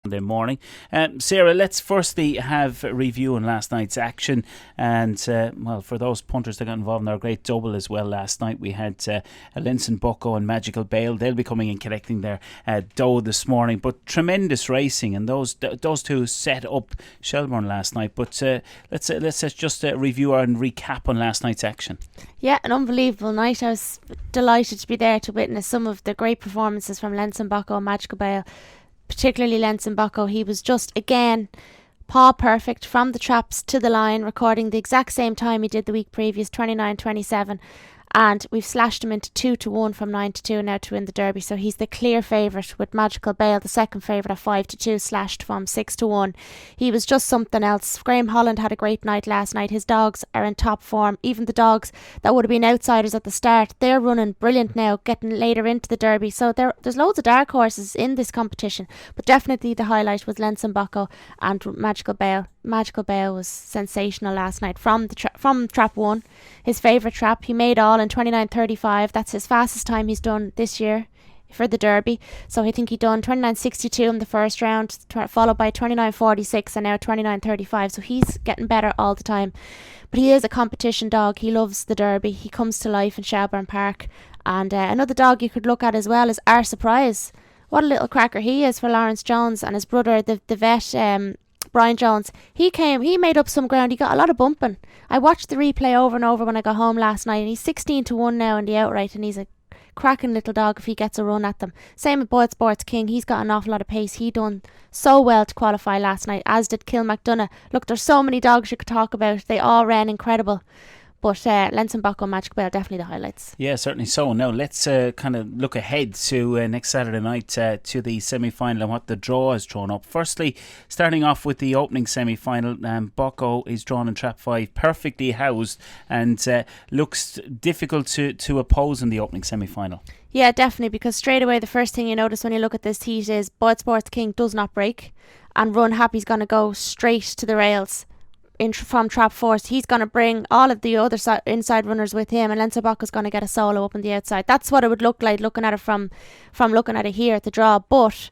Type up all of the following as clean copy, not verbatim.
Monday morning. Sarah, let's firstly have a review on last night's action. And, for those punters that got involved in our great double as well last night, we had Linson Bucko and Magical Bale. They'll be coming and collecting their dough this morning. But tremendous racing, and those two set up Shelbourne last night. But let's just review and recap on last night's action. Yeah, an unbelievable night. I was delighted to be there to witness some of the great performances from Linson Bucko and Magical Bale. Particularly Linson Bucko, he was just, again, paw perfect from the traps to the line, recording the exact same time he did the week previous, 29.27. And we've slashed him into 2-1 from 9-2 now to win the Derby. So he's the clear favourite, with Magical Bale, the second favourite, at 5-2, slashed from 6-1. He was just something else. Graham Holland had a great night last night. His dogs are in top form. Even the dogs that would have been outsiders at the start, they're running brilliant now, getting later into the Derby. So there's loads of dark horses in this competition. But definitely the highlight was Linson Bucko and Magical Bale. Magical Bale was sensational last night from trap 1, his favourite trap. He made all in 29.35. That's his fastest time he's done this year for the Derby. So I think he done 29.62 in the first round, followed by 29.46 and now 29.35. So he's getting better all the time. But he is a competition dog. He loves the Derby. He comes to life in Shelbourne Park. And another dog you could look at as well is Our Surprise. What a little cracker he is for Lawrence Jones, and his brother, the vet, Brian Jones. He made up some ground. He got a lot of bumping. I watched the replay over and over when I got home last night, and he's 16-1 now in the outright, and he's a cracking little dog if he gets a run at them. Same with BoyleSports King. He's got an awful lot of pace. He done so well to qualify last night, as did Kilmacdonough. Look, there's so many dogs you could talk about. They all ran incredible. But Linson Bucko and Magical Bale, definitely the highlights. Yeah, certainly so. Now let's kind of look ahead to next Saturday night to the semi-final and what the draw has drawn up. Firstly, starting off with the opening semi-final, Bucko is drawn in trap 5, perfectly housed, and looks difficult to oppose in the opening semi-final. Yeah, definitely, because straight away the first thing you notice when you look at this heat is BoyleSports King does not break, and Run Happy's going to go straight to the rails from trap 4. So he's going to bring all of the other inside runners with him, and Linson Bucko's going to get a solo up on the outside. That's what it would look like looking at it from looking at it here at the draw. But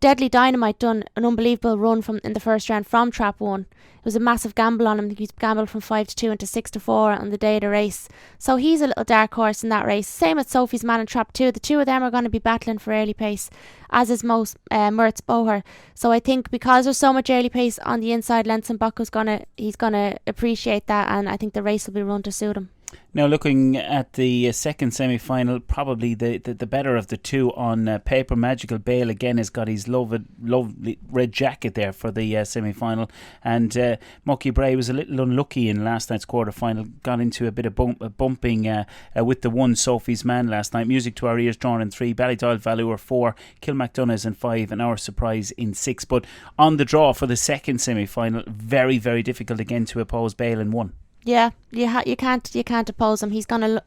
Deadly Dynamite done an unbelievable run in the first round from trap 1. It was a massive gamble on him. I think he's gambled from 5-2 into 6-4 on the day of the race. So he's a little dark horse in that race. Same with Sophie's Man in trap 2. The two of them are going to be battling for early pace, as is Moritz Boher. So I think because there's so much early pace on the inside, Linson Bucko's he's gonna appreciate that, and I think the race will be run to suit him. Now, looking at the second semi-final, probably the better of the two on paper. Magical Bale again has got his lovely red jacket there for the semi-final, and Mucky Bray was a little unlucky in last night's quarter-final. Got into a bit of bumping with the one Sophie's Man last night. Music to Our Ears drawn in 3, Ballydoyle Valor 4, Kilmacdonough in 5, and Our Surprise in 6. But on the draw for the second semi-final, very, very difficult again to oppose Bale in 1. Yeah, you can't oppose him. He's gonna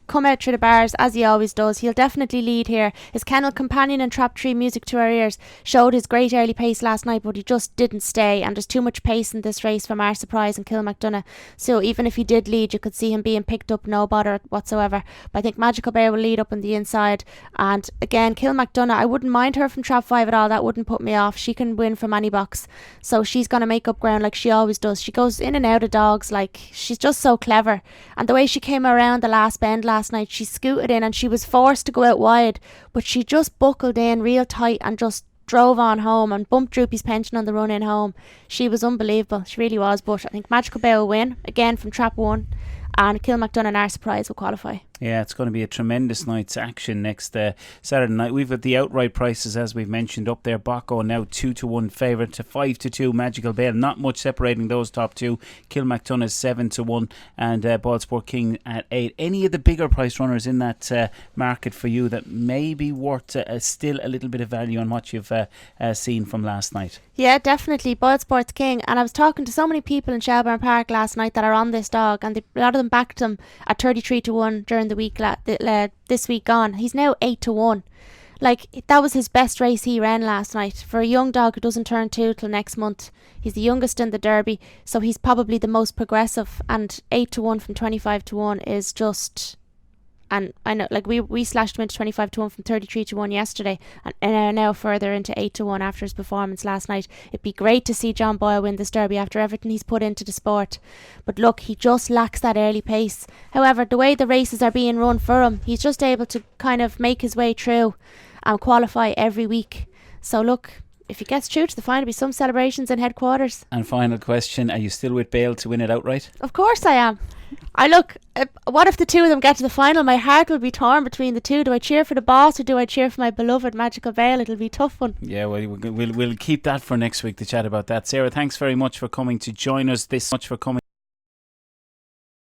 come out through the bars as he always does. He'll definitely lead here. His kennel companion in trap 3, Music to Our Ears, showed his great early pace last night, but he just didn't stay, and there's too much pace in this race from Our Surprise and Kilmacdonough. So even if he did lead, you could see him being picked up, no bother whatsoever. But I think Magical Bear will lead up on the inside, and again Kilmacdonough, I wouldn't mind her from trap 5 at all. That wouldn't put me off. She can win from any box, so she's going to make up ground like she always does. She goes in and out of dogs, like she's just so clever, and the way she came around the last bend last night, she scooted in and she was forced to go out wide, but she just buckled in real tight and just drove on home and bumped Droopy's pension on the run in home. She was unbelievable, she really was. But I think Magical Bale will win again from trap 1, and Kilmacdonough and Our Surprise will qualify. Yeah, it's going to be a tremendous night's action next Saturday night. We've got the outright prices, as we've mentioned, up there. Bucko now 2-1 favourite to 5-2 Magical Bale. Not much separating those top two. Kilmacdonough 7-1 and BoyleSports King at 8. Any of the bigger price runners in that market for you that may be worth still a little bit of value on what you've seen from last night? Yeah, definitely BoyleSports King. And I was talking to so many people in Shelbourne Park last night that are on this dog, and a lot of them backed him at 33-1 during the week this week gone. He's now 8-1. Like, that was his best race he ran last night. For a young dog who doesn't turn 2 till next month, he's the youngest in the Derby, so he's probably the most progressive, and 8-1 from 25-1 is just And I know, like, we slashed him into 25-1 from 33-1 yesterday, and are now further into 8-1 after his performance last night. It'd be great to see John Boyle win this Derby after everything he's put into the sport. But look, he just lacks that early pace. However, the way the races are being run for him, he's just able to kind of make his way through and qualify every week. So look, if he gets through to the final, there'll be some celebrations in headquarters. And final question, are you still with Bale to win it outright? Of course I am. What if the two of them get to the final? My heart will be torn between the two. Do I cheer for the boss or do I cheer for my beloved Magical Bale? It'll be a tough one. Yeah, well, we'll keep that for next week to chat about that. Sarah, thanks very much for coming to join us.